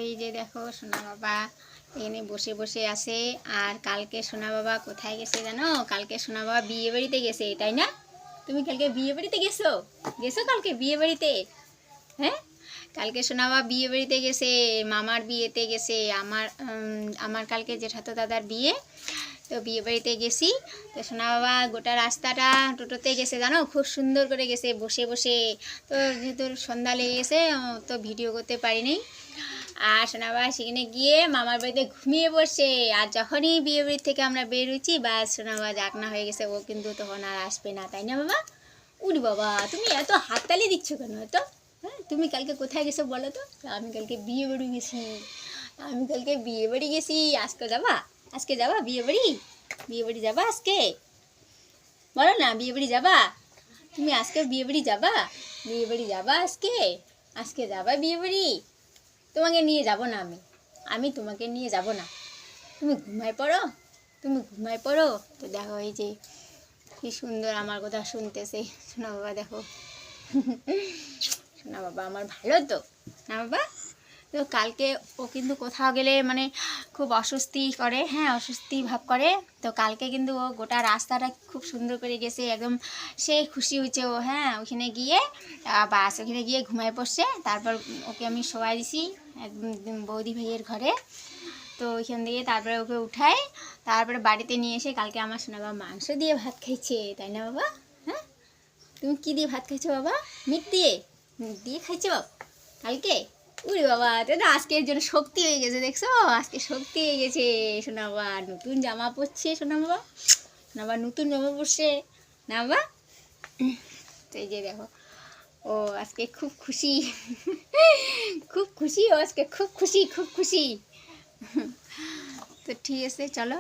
এই যে দেখো সোনা বাবা এখানে বসে বসে আছে। আর কালকে সোনা বাবা কোথায় গেছে জানো? কালকে সোনা বাবা বিয়ে বাড়িতে গেছে, তাই না? তুমি কালকে বিয়ে বাড়িতে গেছো? গেছো কালকে বিয়ে বাড়িতে? হ্যাঁ, কালকে সোনা বাবা বিয়ে বাড়িতে গেছে, মামার বিয়েতে গেছে। আমার কালকে জেঠাতো দাদার বিয়ে, তো বিয়ে বাড়িতে গেছি। তো সোনা বাবা গোটা রাস্তাটা টোটোতে গেছে জানো, খুব সুন্দর করে গেছে বসে বসে। তো যেহেতু সন্ধ্যা লেগে গেছে তো ভিডিও করতে পারিনি। আর সোনা বাবা সেখানে গিয়ে মামার বাড়িতে ঘুমিয়ে বসে। আর যখনই বিয়ে বাড়ি থেকে আমরা বের হচ্ছি বা সোনা বাবা জাগনা হয়ে গেছে, ও কিন্তু তখন আর আসবে না, তাই না বাবা? উরি বাবা, তুমি এত হাততালি দিচ্ছ কেন এত? হ্যাঁ, তুমি কালকে কোথায় গেছো বলো তো? আমি কালকে বিয়ে বাড়ি গেছি, আমি কালকে বিয়ে বাড়ি গেছি। আজকে যাবা? আজকে যাবা বিয়ে বাড়ি? বিয়ে বাড়ি যাবা আজকে? বলো না, বিয়ে বাড়ি যাবা? তুমি আজকে বিয়ে বাড়ি যাবা? বিয়ে বাড়ি যাবা আজকে? আজকে যাবা বিয়ে বাড়ি? তোমাকে নিয়ে যাব না আমি, আমি তোমাকে নিয়ে যাব না। তুমি ঘুমায় পড়ো, তুমি ঘুমায় পড়ো। তো দেখো এই যে কি সুন্দর আমার কথা শুনতেছে সোনা বাবা, দেখো সোনা বাবা আমার ভালো তো না বাবা? তো কালকে ও কিন্তু কোথাও গেলে মানে খুব অস্বস্তি করে, হ্যাঁ অস্বস্তি ভাব করে। তো কালকে কিন্তু ও গোটা রাস্তাটা খুব সুন্দর করে গেছে, একদম সে খুশি হয়েছে ও। হ্যাঁ, ওখানে গিয়ে বাস ওখানে গিয়ে ঘুমায় পড়ছে। তারপর ওকে আমি শোয়াই দিছি একদম বৌদি ভাইয়ের ঘরে। তো ওইখান দিয়ে তারপরে ওকে উঠাই, তারপরে বাড়িতে নিয়ে এসে কালকে আমার সোনা বাবা মাংস দিয়ে ভাত খাইছে, তাই না বাবা? হ্যাঁ, তুমি কী দিয়ে ভাত খাইছো বাবা? মিট দিয়ে? মিট দিয়ে খাইছো কালকে? উরে বাবা, তো আজকের জন্য শক্তি হয়ে গেছে, দেখছো? আজকে শক্তি হয়ে গেছে। সোনা বাবা নতুন জামা পরছে, সোনা বাবা, সোনা বাবা নতুন জামা পরছে না বাবা? তো এই যে দেখো ও আজকে খুব খুশি খুব খুশি ও আজকে, খুব খুশি খুব খুশি। তো ঠিক আছে, চলো।